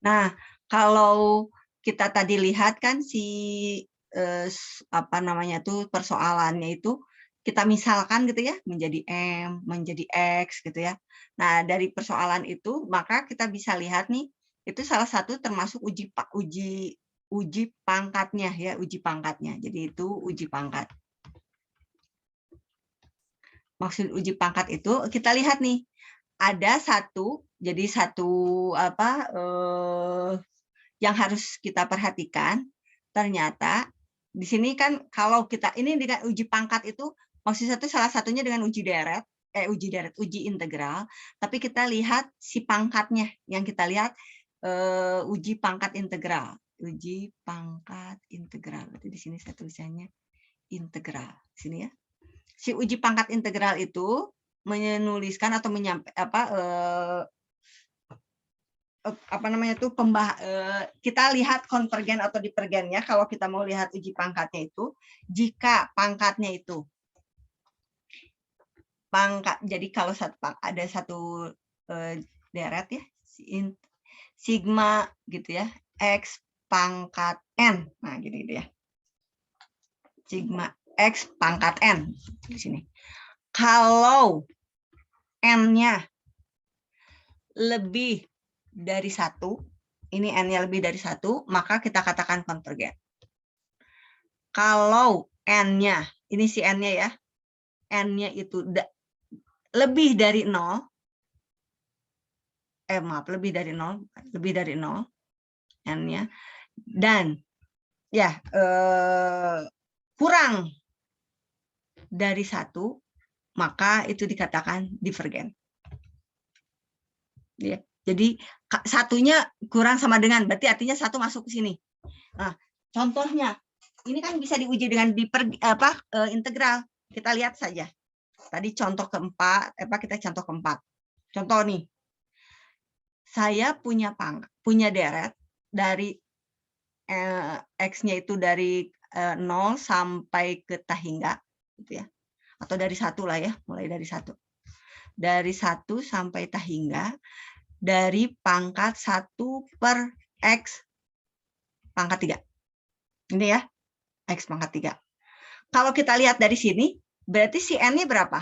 Nah, kalau kita tadi lihat kan si apa namanya tuh persoalannya itu kita misalkan gitu ya menjadi M, menjadi X gitu ya. Nah, dari persoalan itu maka kita bisa lihat nih itu salah satu termasuk uji pangkatnya ya, uji pangkatnya. Jadi itu uji pangkat. Maksud uji pangkat itu kita lihat nih ada satu jadi satu apa yang harus kita perhatikan, ternyata di sini kan kalau kita ini dengan uji pangkat itu maksud satu salah satunya dengan uji integral, tapi kita lihat si pangkatnya yang kita lihat uji pangkat integral. Uji pangkat integral. Berarti di sini saya tulisannya integral. Sini ya. Si uji pangkat integral itu menuliskan atau apa namanya itu kita lihat konvergen atau divergennya kalau kita mau lihat uji pangkatnya itu jika pangkatnya itu jadi kalau ada satu deret ya sigma gitu ya x pangkat n, nah gini ya sigma x pangkat n di sini. Kalau n-nya lebih dari 1, ini n-nya lebih dari 1, maka kita katakan konvergen. Kalau n-nya, ini si n-nya ya, n-nya itu lebih dari 0, lebih dari 0 n-nya, dan ya kurang dari 1, maka itu dikatakan divergen. Ya, jadi satunya kurang sama dengan, berarti artinya 1 masuk ke sini. Nah, contohnya, ini kan bisa diuji dengan integral. Kita lihat saja. Tadi contoh keempat, kita contoh keempat. Contoh nih, saya punya deret dari x-nya itu dari 0 sampai ke tahingga, gitu ya. Atau dari 1 lah ya, mulai dari 1. Dari 1 sampai tahingga, dari pangkat 1 per x pangkat 3. Ini ya, x pangkat 3. Kalau kita lihat dari sini, berarti si n-nya berapa?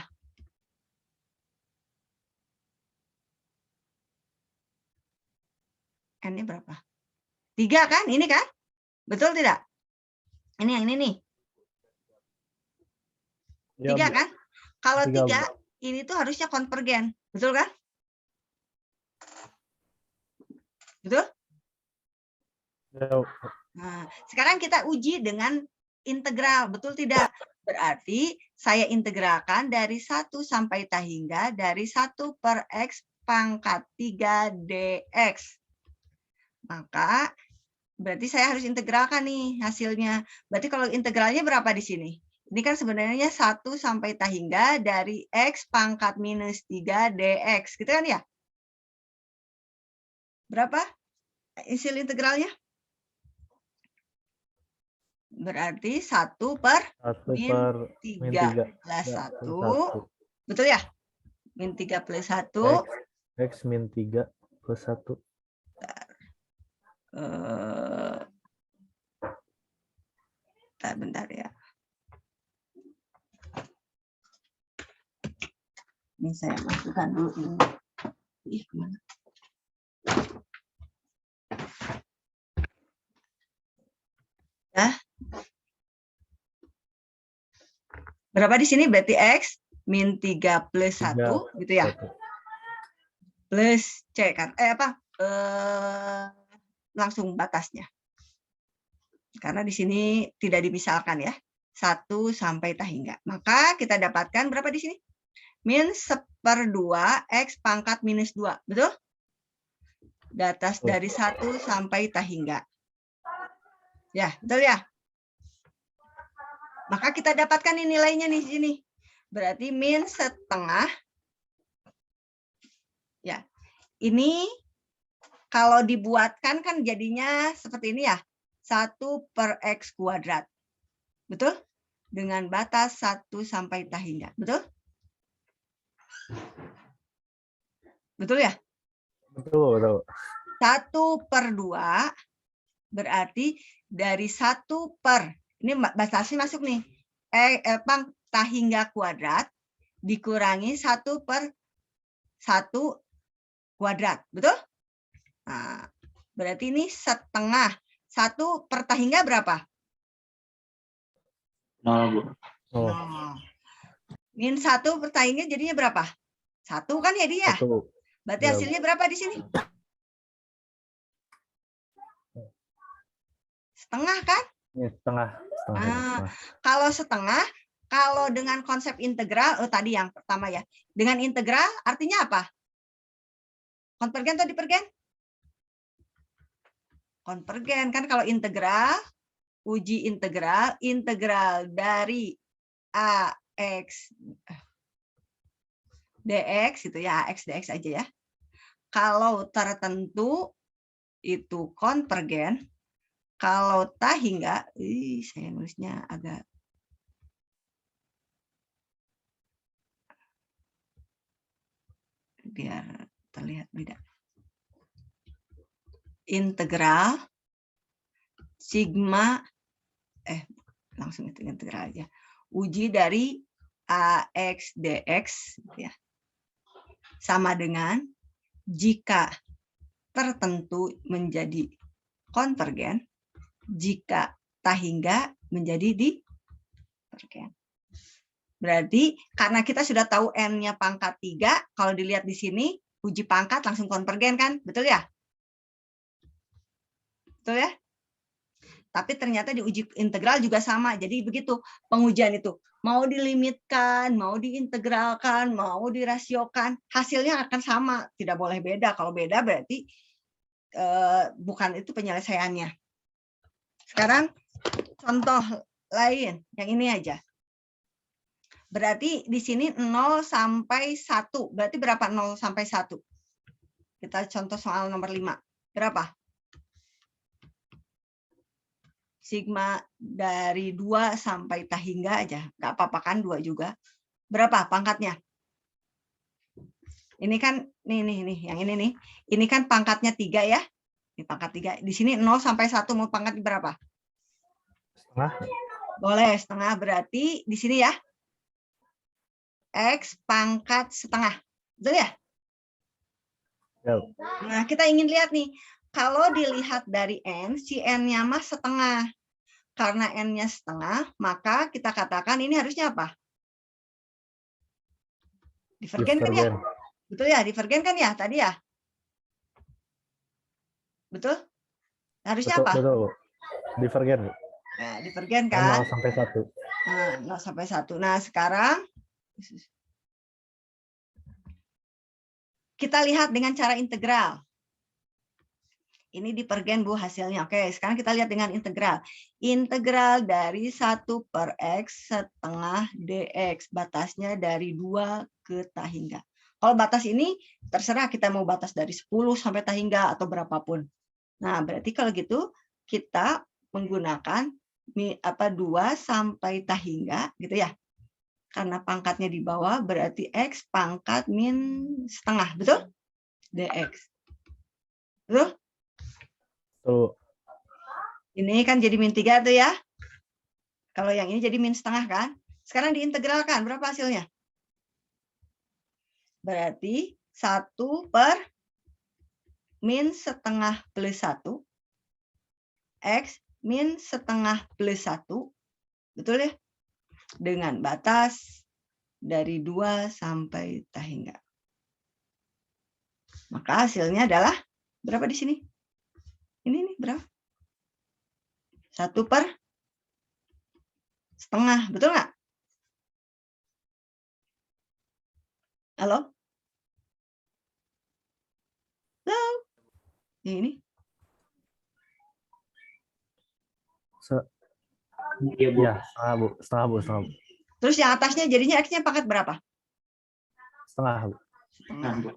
N-nya berapa? 3 kan? Ini kan? Betul tidak? Ini yang ini nih. 3 kan? Kalau 3, ini tuh harusnya konvergen. Betul kan? Betul? Nah, sekarang kita uji dengan integral. Betul tidak? Berarti saya integralkan dari 1 sampai tahingga dari 1 per x pangkat 3 dx. Maka berarti saya harus integralkan nih hasilnya. Berarti kalau integralnya berapa di sini? Ini kan sebenarnya 1 sampai tahingga dari x pangkat minus 3 dx. Gitu kan ya? Berapa hasil integralnya? Berarti 1 per min 3 plus 1. Betul ya? Min 3 plus 1. X min 3 plus 1. Bentar ya. Ini saya masukkan dulu ini. Ih, kemana? Ya. Berapa di sini? Berarti X min 3 plus 1, gitu ya. Plus C kan. Langsung batasnya. Karena di sini tidak dimisalkan ya. 1 sampai tahingga. Maka kita dapatkan berapa di sini? Min 1/2 X pangkat minus 2. Betul? Batas dari 1 sampai tahingga. Ya, betul ya? Maka kita dapatkan ini nilainya nih di sini. Berarti min setengah. Ya. Ini kalau dibuatkan kan jadinya seperti ini ya. 1 per x kuadrat. Betul? Dengan batas 1 sampai tahingga. Betul? Betul ya? Betul. 1/2 berarti dari 1 ini batasnya masuk nih. Tahingga kuadrat dikurangi 1/1 kuadrat. Betul? Nah, berarti ini setengah. 1/tahingga berapa? 0, Bu. Oh, Min 1/tahingga jadinya berapa? 1 kan ya dia? 1. Berarti Ya, hasilnya berapa di sini? Setengah kan? Ini setengah. Setengah. Ah, Setengah. Kalau setengah, kalau dengan konsep integral, tadi yang pertama ya. Dengan integral artinya apa? Konvergen atau divergen? Konvergen kan kalau integral, uji integral dari AX dx itu ya, AX dx aja ya. Kalau tertentu itu konvergen, kalau tahingga, saya nulisnya agak biar terlihat beda. Integral sigma langsung itu integral aja. Uji dari AX dx ya. Sama dengan jika tertentu menjadi konvergen, jika tahingga menjadi divergen. Berarti karena kita sudah tahu n-nya pangkat 3, kalau dilihat di sini uji pangkat langsung konvergen kan? Betul ya? Betul ya? Tapi ternyata di uji integral juga sama. Jadi begitu pengujian itu. Mau dilimitkan, mau diintegralkan, mau dirasiokan, hasilnya akan sama. Tidak boleh beda. Kalau beda berarti bukan itu penyelesaiannya. Sekarang contoh lain, yang ini aja. Berarti di sini 0 sampai 1. Berarti berapa 0 sampai 1? Kita contoh soal nomor 5. Berapa? Sigma dari 2 sampai tahingga aja. Nggak apa-apa kan 2 juga. Berapa pangkatnya? Ini kan, nih, yang ini nih. Ini kan pangkatnya 3 ya. Ini pangkat 3. Di sini 0 sampai 1 mau pangkat berapa? Setengah. Boleh, setengah. Berarti di sini ya. X pangkat setengah. Betul ya? Ya. Nah, kita ingin lihat nih. Kalau dilihat dari N, si N-nya mah setengah. Karena N-nya setengah, maka kita katakan ini harusnya apa? Divergen kan ya? Betul ya? Divergen kan ya tadi ya? Betul? Harusnya Betul, apa? betul, Bu. Divergen, Bu. Nah, divergen kan? 0 sampai 1. Nah, 0 sampai 1. Nah, sekarang kita lihat dengan cara integral. Ini divergen, Bu, hasilnya. Oke, sekarang kita lihat dengan integral. Integral dari 1/x setengah dx. Batasnya dari 2 ke tahingga. Kalau batas ini, terserah kita mau batas dari 10 sampai tahingga atau berapapun. Nah, berarti kalau gitu, kita menggunakan 2 sampai tahingga, gitu ya. Karena pangkatnya di bawah, berarti x pangkat min setengah, betul? Dx. Betul? Tuh. Ini kan jadi min 3 tuh ya. Kalau yang ini jadi min setengah kan. Sekarang diintegralkan. Berapa hasilnya? Berarti 1 per min setengah plus 1. X min setengah plus 1. Betul ya? Dengan batas dari 2 sampai tahingga. Maka hasilnya adalah berapa di sini? Ini nih berapa? 1 per setengah, betul nggak? Halo? Halo? Ini? Iya, Bu. Ya, setengah, Bu. Setengah, Bu. Setengah, Bu. Terus yang atasnya jadinya X-nya pangkat berapa? Setengah, Bu. Setengah.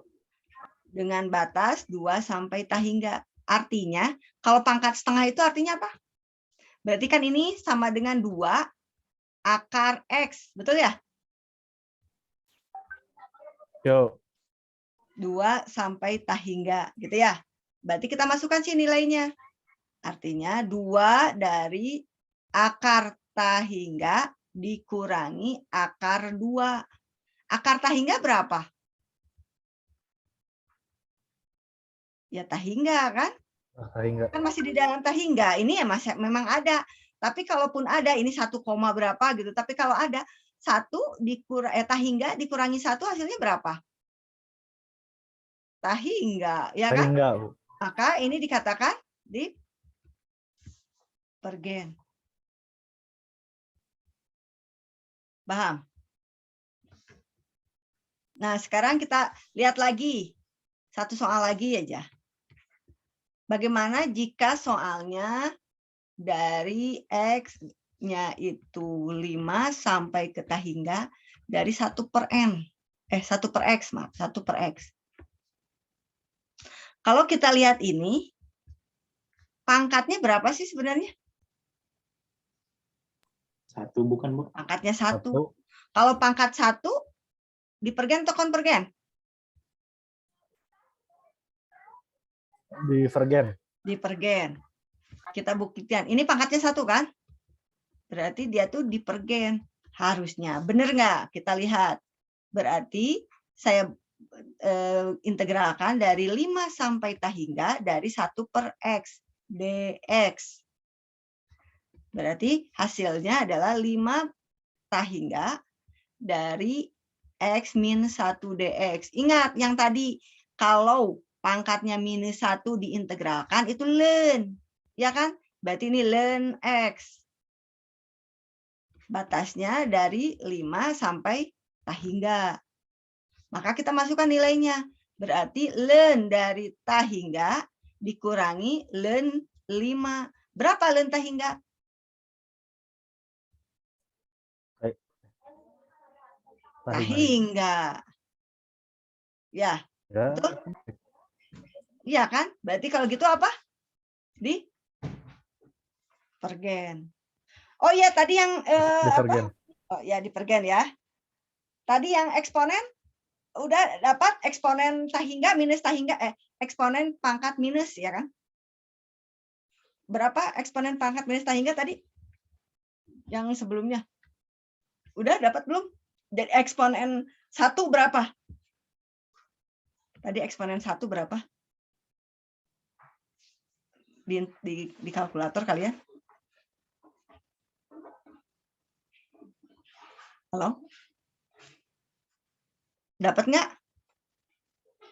Dengan batas 2 sampai tahingga. Artinya, kalau pangkat setengah itu artinya apa? Berarti kan ini sama dengan 2 akar X. Betul ya? Yo. 2 sampai tahingga. Gitu ya? Berarti kita masukkan sih nilainya. Artinya 2 dari akar tahingga dikurangi akar 2. Akar tahingga berapa? Ya tahingga kan? Tahingga. Kan masih di dalam tahingga. Ini ya masih memang ada. Tapi kalaupun ada ini 1, berapa gitu. Tapi kalau ada 1 tahingga dikurangi 1 hasilnya berapa? Tahingga, ya kan? Tahingga, Bu. Maka ini dikatakan di pergen. Paham? Nah, sekarang kita lihat lagi. Satu soal lagi aja. Bagaimana jika soalnya dari X-nya itu 5 sampai ke tahingga dari 1/N. 1/X, maaf. 1/X. Kalau kita lihat ini, pangkatnya berapa sih sebenarnya? 1 bukan, Bu? Pangkatnya 1. 1. Kalau pangkat 1, dipergen atau konvergen? Divergen. Dipergen. Kita buktikan. Ini pangkatnya 1 kan? Berarti dia tuh dipergen. Harusnya. Benar nggak? Kita lihat. Berarti saya integralkan dari 5 sampai tahingga dari 1/X. dx. Berarti hasilnya adalah 5 tahingga dari X min 1 dx. Ingat yang tadi, kalau pangkatnya minus 1 diintegralkan itu ln. Ya kan? Berarti ini ln X. Batasnya dari 5 sampai tahingga. Maka kita masukkan nilainya. Berarti ln dari tahingga dikurangi ln 5. Berapa ln tahingga? Tahingga. Ya, Ya. betul? Iya kan? Berarti kalau gitu apa? Di pergen. Oh iya, tadi yang Divergen. Oh ya, dipergen ya. Tadi yang eksponen udah dapat eksponen tahingga minus tahingga eksponen pangkat minus ya kan? Berapa eksponen pangkat minus tahingga tadi? Yang sebelumnya. Udah dapat belum? Dan eksponen 1 berapa? Tadi eksponen 1 berapa? Di kalkulator kalian? Halo? Dapat nggak?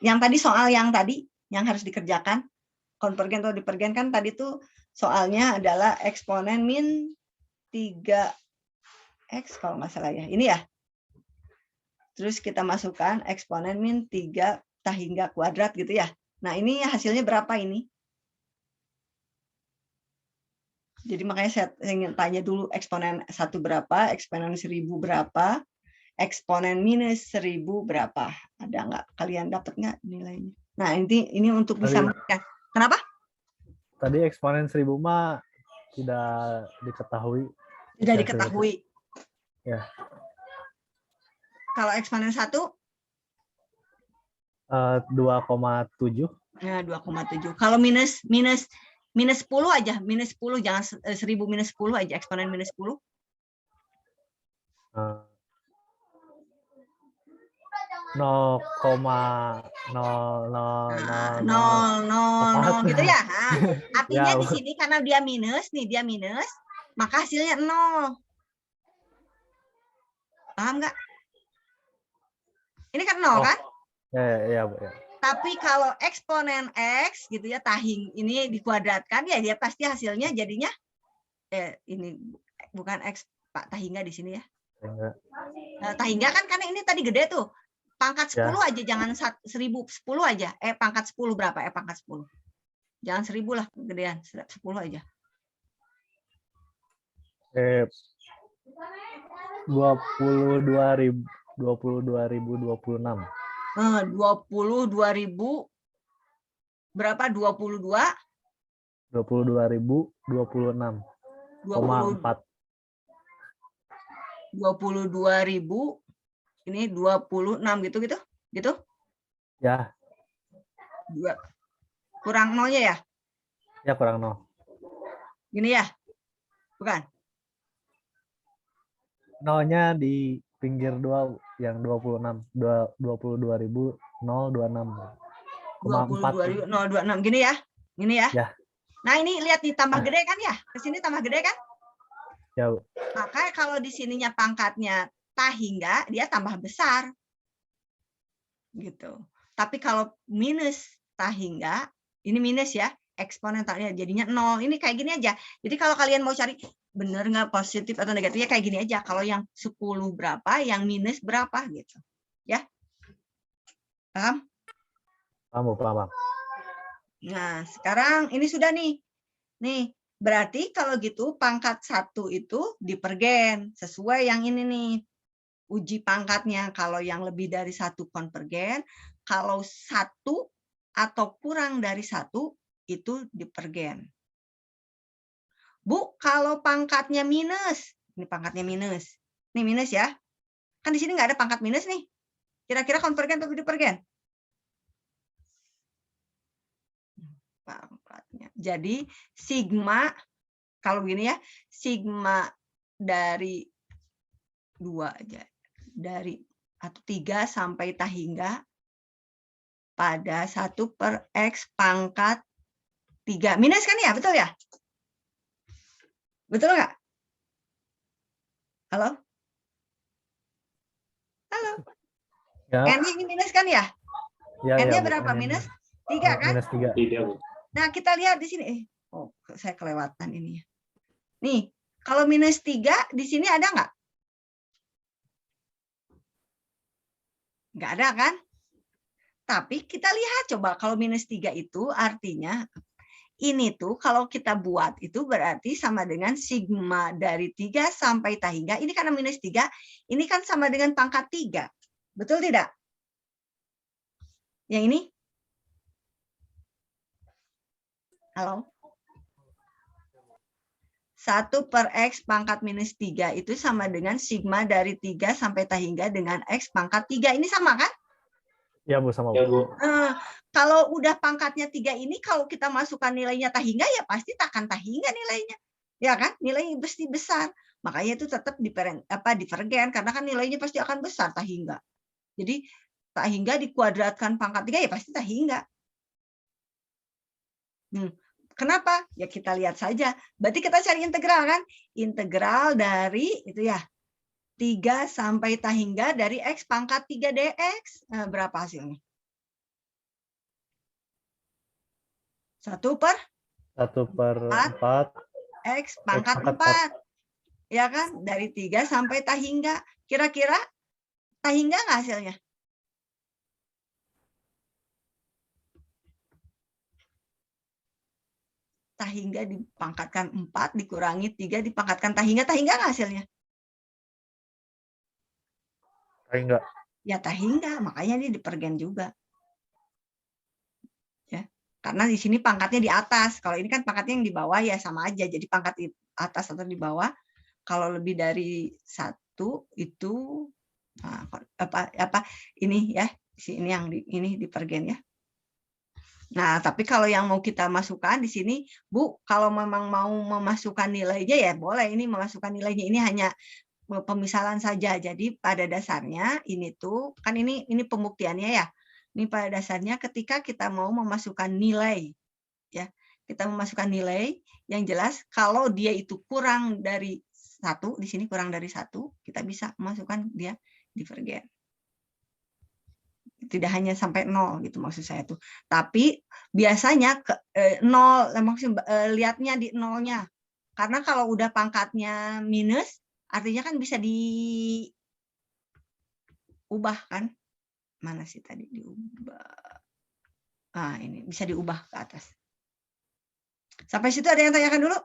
Yang tadi soal yang tadi yang harus dikerjakan konvergen atau divergen kan tadi tuh soalnya adalah eksponen min 3x kalau nggak salah ya. Ini ya. Terus kita masukkan eksponen min 3 tahingga kuadrat gitu ya. Nah ini hasilnya berapa ini? Jadi makanya saya ingin tanya dulu eksponen 1 berapa, eksponen 1000 berapa, eksponen minus 1000 berapa? Ada nggak? Kalian dapat nggak nilainya? Nah, ini untuk bisa memberikan. Kenapa? Tadi eksponen 1000 mah tidak diketahui. Tidak diketahui. Ya. Kalau eksponen 1? 2,7. Nah, 2,7. Kalau minus 10 aja, minus 10 jangan 1000 minus 10 aja, eksponen minus 10. 0,0000 gitu ya. Nah, artinya Ya, di sini karena dia minus, maka hasilnya 0. Paham nggak? Ini kan 0 kan? Ya, Bu. Ya. Tapi kalau eksponen X gitu ya, ini dikuadratkan ya dia pasti hasilnya jadinya ini bukan X Pak tahingga di sini ya. Nah, tahingga kan karena ini tadi gede tuh. Pangkat 10 Ya. aja, jangan 1010 aja. Pangkat 10 berapa? Pangkat 10. Jangan 1000 lah, gedean. 10 aja. 22.026. 22.000 berapa? 22? 22.026. 4. 22.000 ini 26 gitu. Ya. Kurang nolnya ya? Ya, kurang 0. Gini ya? Bukan? Nolnya di pinggir 2 yang 26. 22.026. 22.026. Gini ya? Gini ya? Ya. Nah, ini lihat nih tambah gede kan ya? Ke sini tambah gede kan? Ya, Bu. Maka kalau di sininya pangkatnya tak hingga, dia tambah besar. Gitu. Tapi kalau minus tak hingga, ini minus ya, eksponentalnya jadinya 0. Ini kayak gini aja. Jadi kalau kalian mau cari bener nggak positif atau negatifnya kayak gini aja. Kalau yang 10 berapa, yang minus berapa gitu. Ya. Paham? Paham, Bu, paham. Nah, sekarang ini sudah nih. Nih, berarti kalau gitu pangkat 1 itu dipergen sesuai yang ini nih. Uji pangkatnya kalau yang lebih dari 1 konvergen, kalau 1 atau kurang dari 1 itu dipergen. Bu, kalau pangkatnya minus, ini pangkatnya minus. Ini minus ya. Kan di sini nggak ada pangkat minus nih. Kira-kira konvergen atau divergen? Pangkatnya. Jadi sigma kalau begini ya, sigma dari 2 aja. Dari atau 3 sampai tak hingga pada 1 per X pangkat 3. Minus kan ya? Betul ya? Betul nggak? Halo? Halo? Ya. N-nya ini minus kan ya? Ya, N-nya Bu. berapa? Minus 3 kan? Minus 3. Nah, kita lihat di sini. Oh, saya kelewatan ini. Nih, kalau minus 3 di sini ada nggak? Nggak ada kan? Tapi kita lihat coba kalau minus 3 itu artinya ini tuh kalau kita buat itu berarti sama dengan sigma dari 3 sampai tak hingga. Ini karena minus 3, ini kan sama dengan pangkat 3. Betul tidak? Yang ini? Halo? 1 per X pangkat minus 3 itu sama dengan sigma dari 3 sampai tak hingga dengan X pangkat 3. Ini sama kan? Ya, Bu, sama, Bu. Ya, Bu. Kalau udah pangkatnya 3 ini, kalau kita masukkan nilainya tak hingga, ya pasti takkan tak hingga nilainya. Ya kan? Nilainya pasti besar. Makanya itu tetap divergen, karena kan nilainya pasti akan besar tak hingga. Jadi tak hingga dikuadratkan pangkat 3, ya pasti tak hingga. Kenapa? Ya kita lihat saja. Berarti kita cari integral kan? Integral dari itu ya 3 sampai tak hingga dari X pangkat 3 dx. Nah, berapa hasilnya? 1 per 1/4 X pangkat 4. Ya kan? Dari 3 sampai tak hingga. Kira-kira tak hingga nggak hasilnya? Tak hingga dipangkatkan 4 dikurangi 3 dipangkatkan tak hingga nggak hasilnya? Tak hingga. Ya tak hingga, makanya ini dipergen juga. Ya. Karena di sini pangkatnya di atas. Kalau ini kan pangkatnya yang di bawah ya sama aja. Jadi pangkat di atas atau di bawah. Kalau lebih dari 1 itu ini ya, ini yang ini dipergen ya. Nah, tapi kalau yang mau kita masukkan di sini, Bu, kalau memang mau memasukkan nilainya ya boleh ini memasukkan nilainya. Ini hanya pemisalan saja. Jadi pada dasarnya ini tuh kan ini pembuktiannya ya. Ini pada dasarnya ketika kita mau memasukkan nilai ya. Kita memasukkan nilai yang jelas kalau dia itu kurang dari 1, di sini kurang dari 1, kita bisa memasukkan dia divergen. Tidak hanya sampai 0 gitu maksud saya tuh. Tapi biasanya 0 maksudnya lihatnya di nolnya. Karena kalau udah pangkatnya minus artinya kan bisa diubah kan? Mana sih tadi diubah? Ah, ini bisa diubah ke atas. Sampai situ ada yang tanyakan dulu?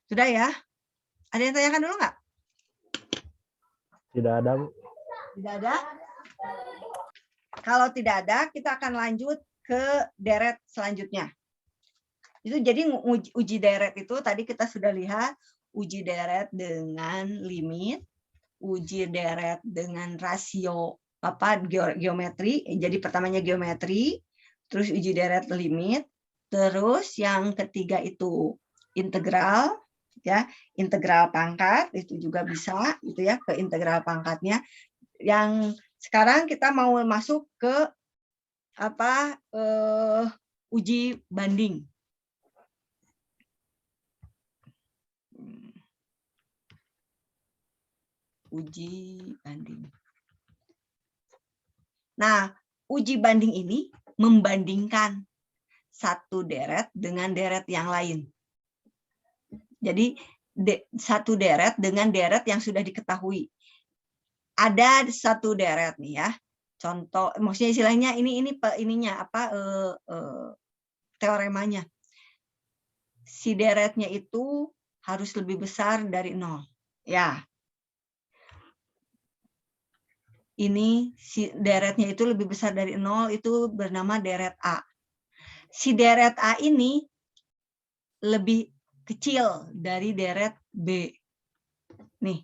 Sudah ya? Ada yang tanyakan dulu nggak? Tidak ada, Bu. Tidak ada? Kalau tidak ada, kita akan lanjut ke deret selanjutnya. Itu jadi uji deret itu tadi kita sudah lihat uji deret dengan limit, uji deret dengan rasio geometri. Jadi pertamanya geometri, terus uji deret limit, terus yang ketiga itu integral, ya, integral pangkat itu juga bisa, gitu ya, ke integral pangkatnya. Yang sekarang kita mau masuk ke uji banding. Uji banding. Nah, uji banding ini membandingkan satu deret dengan deret yang lain. Jadi satu deret dengan deret yang sudah diketahui. Ada satu deret nih ya. Contoh, maksudnya istilahnya teoremanya. Si deretnya itu harus lebih besar dari 0. Ya. Ini si deretnya itu lebih besar dari 0, itu bernama deret A. Si deret A ini lebih kecil dari deret B. Nih.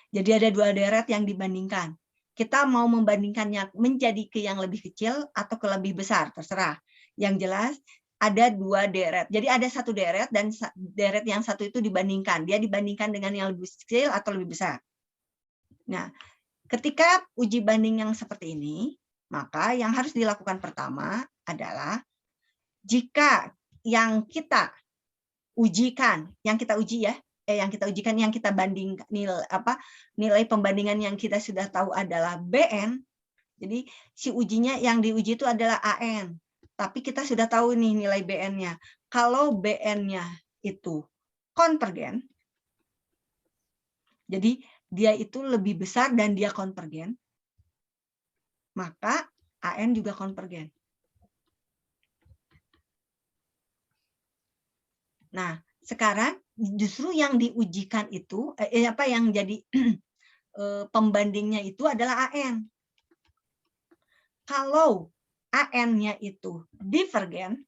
Jadi ada dua deret yang dibandingkan. Kita mau membandingkannya menjadi ke yang lebih kecil atau ke lebih besar, terserah. Yang jelas ada dua deret. Jadi ada satu deret dan deret yang satu itu dibandingkan. Dia dibandingkan dengan yang lebih kecil atau lebih besar. Nah, ketika uji banding yang seperti ini, maka yang harus dilakukan pertama adalah jika yang kita ujikan, yang kita banding nilai pembandingan yang kita sudah tahu adalah BN. Jadi si ujinya yang diuji itu adalah AN. Tapi kita sudah tahu nih nilai BN-nya. Kalau BN-nya itu konvergen, jadi dia itu lebih besar dan dia konvergen, maka AN juga konvergen. Nah, sekarang justru yang diujikan itu, yang jadi pembandingnya itu adalah AN. Kalau AN-nya itu divergen,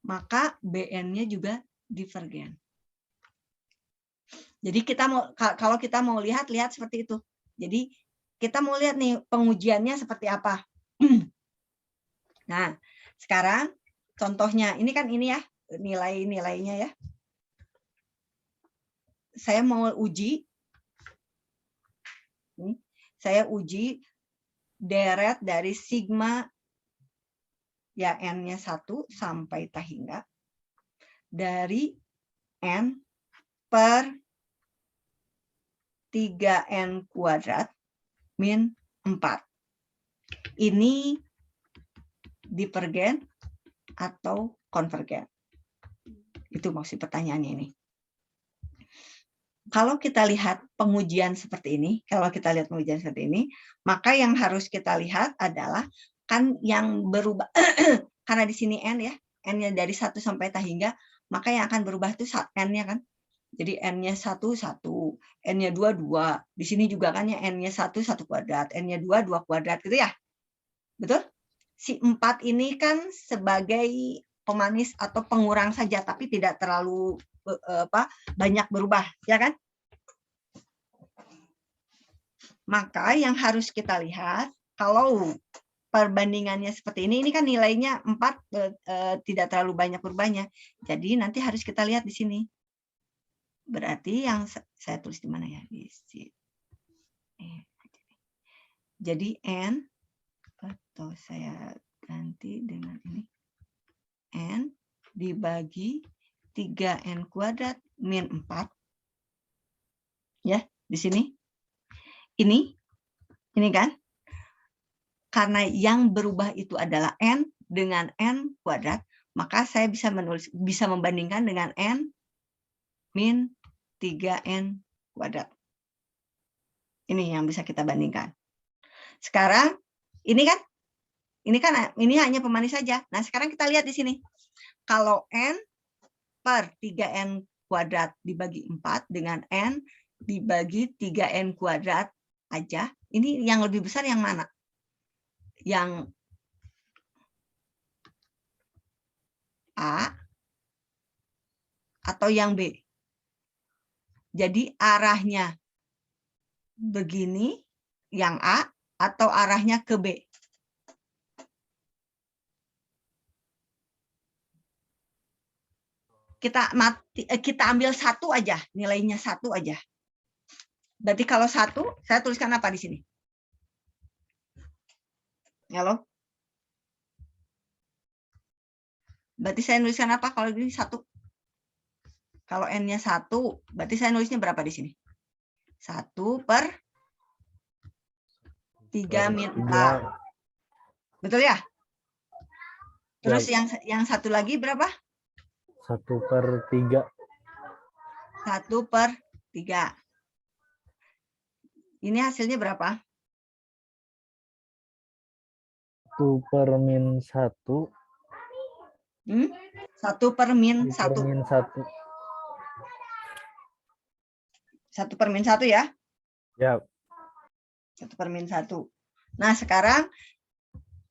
maka BN-nya juga divergen. Jadi kalau kita mau lihat seperti itu. Jadi kita mau lihat nih pengujiannya seperti apa. Nah, sekarang contohnya ini kan ini ya nilai-nilainya ya. Saya mau uji. Saya uji deret dari sigma ya n-nya 1 sampai tak hingga dari n per 3n kuadrat min 4. Ini divergen atau konvergen? Itu maksud pertanyaannya ini. Kalau kita lihat pengujian seperti ini, maka yang harus kita lihat adalah kan yang berubah karena di sini n ya, n-nya dari 1 sampai tak hingga, maka yang akan berubah itu n-nya kan. Jadi n-nya 1 1, n-nya 2 2. Di sini juga kan ya n-nya 1 1 kuadrat, n-nya 2 2 kuadrat gitu ya. Betul? Si 4 ini kan sebagai pemanis atau pengurang saja tapi tidak terlalu banyak berubah, ya kan? Maka yang harus kita lihat, kalau perbandingannya seperti ini kan nilainya 4 tidak terlalu banyak berubahnya. Jadi nanti harus kita lihat di sini. Berarti yang saya tulis di mana ya? Di sini. Jadi N, atau saya ganti dengan ini. N dibagi 3N kuadrat min 4. Ya, di sini. Ini kan? Karena yang berubah itu adalah N dengan N kuadrat, maka saya bisa membandingkan dengan N min 3N kuadrat. Ini yang bisa kita bandingkan. Sekarang, ini hanya pemanis saja. Nah, sekarang kita lihat di sini. Kalau N per 3N kuadrat dibagi 4 dengan N dibagi 3N kuadrat aja, ini yang lebih besar yang mana? Yang A atau yang B? Jadi arahnya begini, yang A, atau arahnya ke B? Kita ambil satu aja, nilainya satu aja. Berarti kalau satu, saya tuliskan apa di sini? Halo? Berarti saya nuliskan apa kalau ini satu? Kalau N-nya 1, berarti saya nulisnya berapa di sini? 1/3 min 4. Betul ya? Terus yang satu lagi berapa? 1/3. 1/3. Ini hasilnya berapa? 1/-1. 1/-1. 1/-1. 1/-1 ya? Ya. 1/-1. Nah, sekarang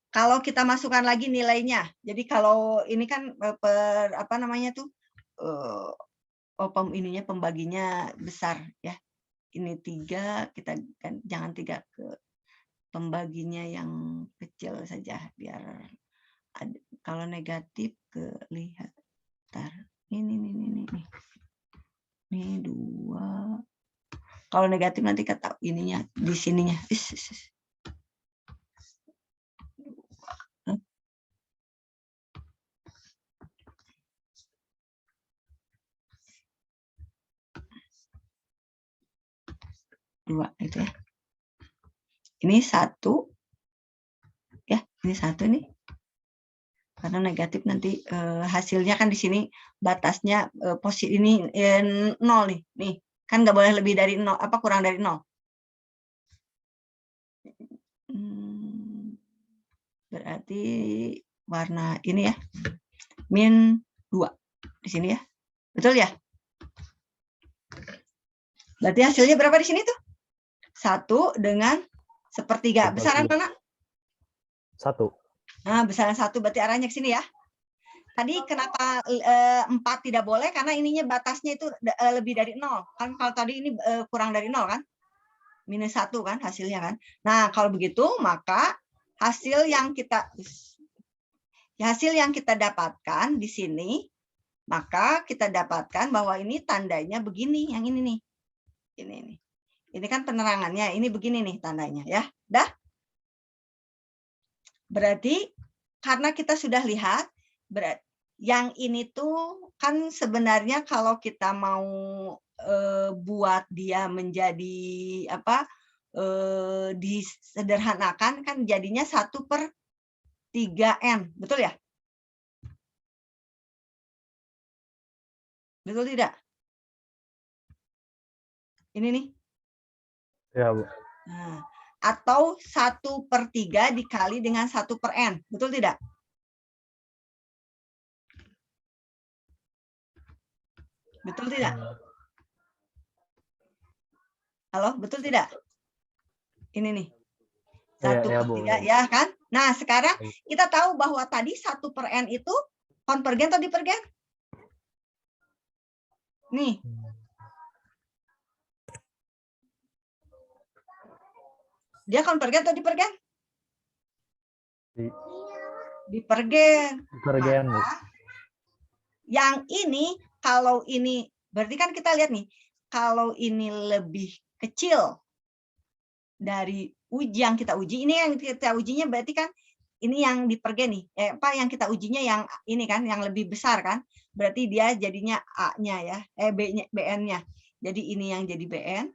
kalau kita masukkan lagi nilainya. Jadi kalau ini kan apa namanya tuh? Pembaginya besar ya. Ini 3, kita kan jangan 3 ke pembaginya yang kecil saja biar kalau negatif kelihatan. Ini 2. Kalau negatif nanti kata ininya di sininya. Dua itu ya. Ini 1 ya, ini 1 nih. Karena negatif nanti hasilnya kan di sini batasnya posisi ini 0 nih. Nih, kan nggak boleh lebih dari 0, apa kurang dari 0. Berarti warna ini ya. -2 di sini ya. Betul ya? Berarti hasilnya berapa di sini tuh? 1 dengan 1/3. Besaran mana? 1. Nah, besaran 1 berarti arahnya ke sini ya. Tadi kenapa 4 tidak boleh? Karena ininya batasnya itu lebih dari 0. Kan kalau tadi ini kurang dari 0 kan? -1 kan hasilnya kan. Nah, kalau begitu maka hasil yang kita dapatkan di sini, maka kita dapatkan bahwa ini tandanya begini, yang ini nih. Ini nih. Ini kan penerangannya, ini begini nih tandanya ya. Dah? Berarti karena kita sudah lihat, yang ini tuh kan sebenarnya kalau kita mau buat dia menjadi apa, disederhanakan kan jadinya 1/3n, betul ya? Betul tidak? Ini nih. Ya, Bu. Nah, atau 1/3 dikali dengan 1/n, betul tidak? Betul tidak? Halo, betul tidak? Ini nih. 1/3 ya kan? Nah, sekarang kita tahu bahwa tadi 1/n itu konvergen atau divergen? Nih. Dia konvergen atau divergen? Divergen. Divergen. Yang ini, kalau ini, berarti kan kita lihat nih, kalau ini lebih kecil dari yang kita uji, ini yang kita ujinya berarti kan ini yang divergen nih. Apa yang kita ujinya yang ini kan, yang lebih besar kan? Berarti dia jadinya A-nya ya, B-nya, BN-nya. Jadi ini yang jadi BN,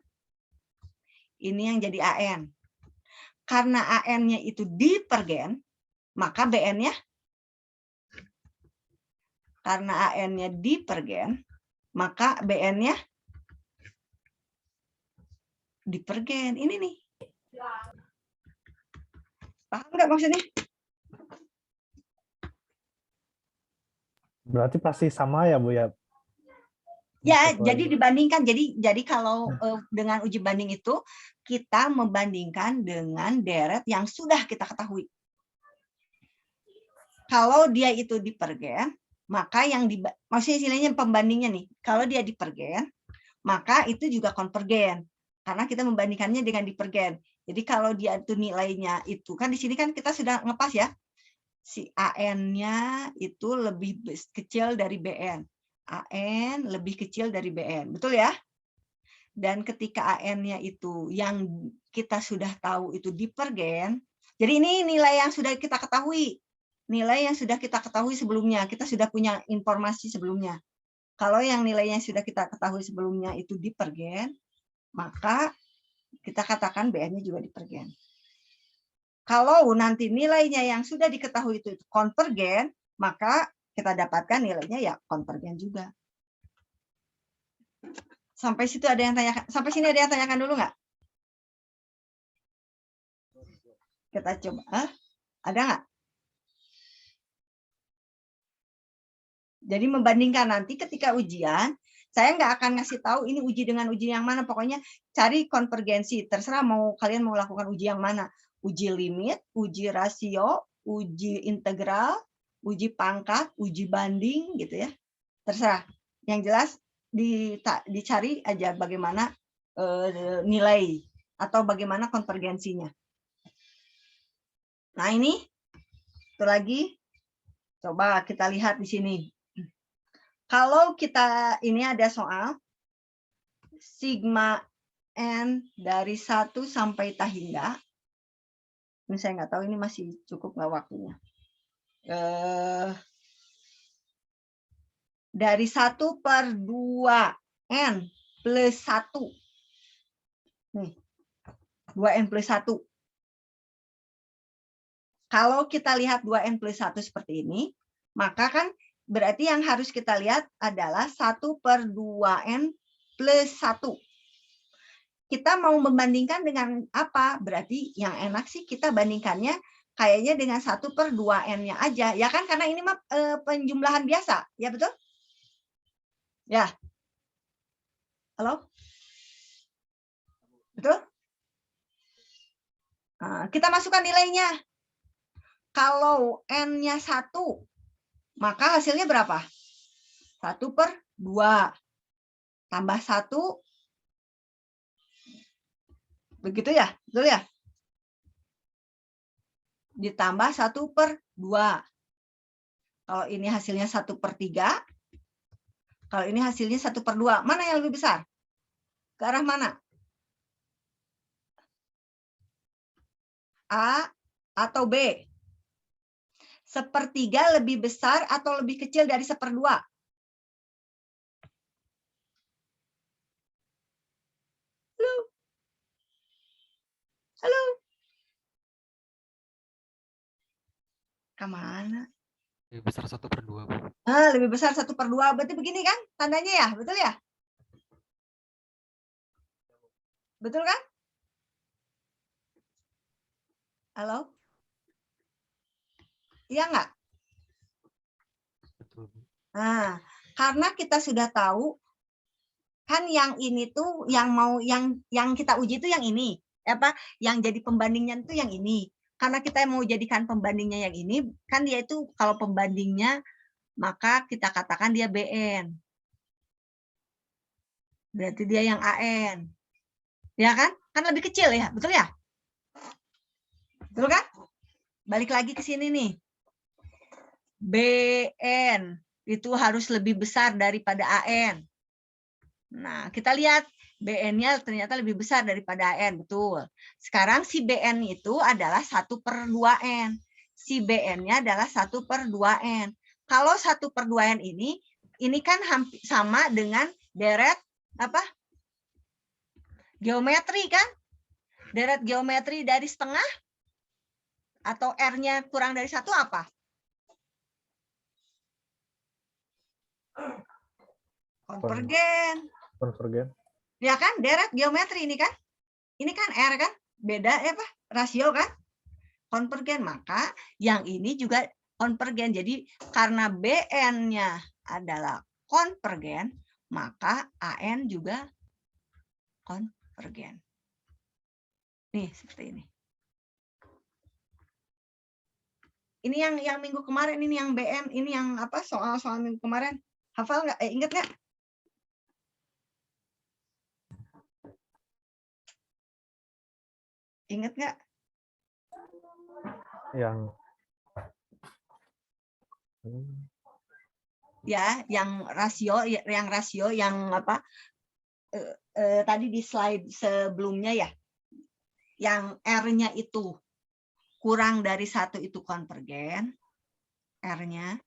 ini yang jadi AN. Karena AN-nya itu divergen, maka BN-nya, karena AN-nya divergen, maka BN-nya divergen. Ini nih. Paham nggak maksudnya? Berarti pasti sama ya, Bu ya? Ya, jadi dibandingkan. Jadi kalau dengan uji banding itu kita membandingkan dengan deret yang sudah kita ketahui. Kalau dia itu divergen, maka yang maksudnya istilahnya pembandingnya nih. Kalau dia divergen, maka itu juga konvergen. Karena kita membandingkannya dengan divergen. Jadi kalau dia itu nilainya itu, kan di sini kan kita sudah ngepas ya, si AN-nya itu lebih kecil dari BN. AN lebih kecil dari BN, betul ya? Dan ketika AN-nya itu yang kita sudah tahu itu divergen, jadi ini nilai yang sudah kita ketahui. Nilai yang sudah kita ketahui sebelumnya, kita sudah punya informasi sebelumnya. Kalau yang nilainya sudah kita ketahui sebelumnya itu divergen, maka kita katakan BN-nya juga divergen. Kalau nanti nilainya yang sudah diketahui itu konvergen, maka kita dapatkan nilainya ya konvergen juga. Sampai situ ada yang tanyakan, sampai sini ada yang tanyakan dulu nggak? Kita coba, ada nggak? Jadi membandingkan nanti ketika ujian, saya nggak akan ngasih tahu ini uji dengan uji yang mana. Pokoknya cari konvergensi. Terserah mau kalian mau lakukan uji yang mana. Uji limit, uji rasio, uji integral, uji pangkat, uji banding, gitu ya. Terserah. Yang jelas dicari aja bagaimana nilai atau bagaimana konvergensinya. Nah ini, itu lagi. Coba kita lihat di sini. Kalau kita ini ada soal sigma n dari 1 sampai tah hingga. Ini saya nggak tahu ini masih cukup nggak waktunya. Dari 1/2n plus 1. Nih, 2n plus 1. Kalau kita lihat 2n plus 1 seperti ini, maka kan berarti yang harus kita lihat adalah 1/2n plus 1. Kita mau membandingkan dengan apa? Berarti yang enak sih kita bandingkannya kayaknya dengan 1/2n-nya aja. Ya kan, karena ini mah penjumlahan biasa. Ya betul? Ya. Halo? Betul? Nah, kita masukkan nilainya. Kalau n-nya 1, maka hasilnya berapa? 1/2. Tambah 1. Begitu ya? Betul ya? Ditambah 1/2. Kalau ini hasilnya 1/3. Kalau ini hasilnya 1/2. Mana yang lebih besar? Ke arah mana? A atau B? 1/3 lebih besar atau lebih kecil dari 1/2? Halo? Halo? Kemana? Lebih besar 1/2, Bu. Lebih besar 1/2. Berarti begini kan tandanya ya? Betul ya? Betul kan? Halo? Iya nggak? Betul, Bu. Nah, karena kita sudah tahu kan yang ini tuh yang kita uji itu yang ini. Yang jadi pembandingnya itu yang ini. Karena kita mau jadikan pembandingnya yang ini, kan dia itu kalau pembandingnya maka kita katakan dia BN. Berarti dia yang AN. Ya kan? Kan lebih kecil ya, betul ya? Betul kan? Balik lagi ke sini nih. BN itu harus lebih besar daripada AN. Nah, kita lihat BN-nya ternyata lebih besar daripada AN, betul. Sekarang si BN itu adalah 1/2n. Si BN-nya adalah 1/2n. Kalau 1/2n ini kan hampir sama dengan deret geometri kan? Deret geometri dari setengah atau R-nya kurang dari 1 apa? Konvergen. Konvergen. Ya kan, deret geometri ini kan? Ini kan R kan? Beda rasio kan? Konvergen, maka yang ini juga konvergen. Jadi karena BN-nya adalah konvergen, maka AN juga konvergen. Nih, seperti ini. Ini yang minggu kemarin, ini yang BN, ini yang soal-soal minggu kemarin. Hafal nggak? Ingat nggak? Ingat nggak? Yang Ya, yang rasio yang apa? Tadi di slide sebelumnya ya. Yang R-nya itu kurang dari 1 itu konvergen, R-nya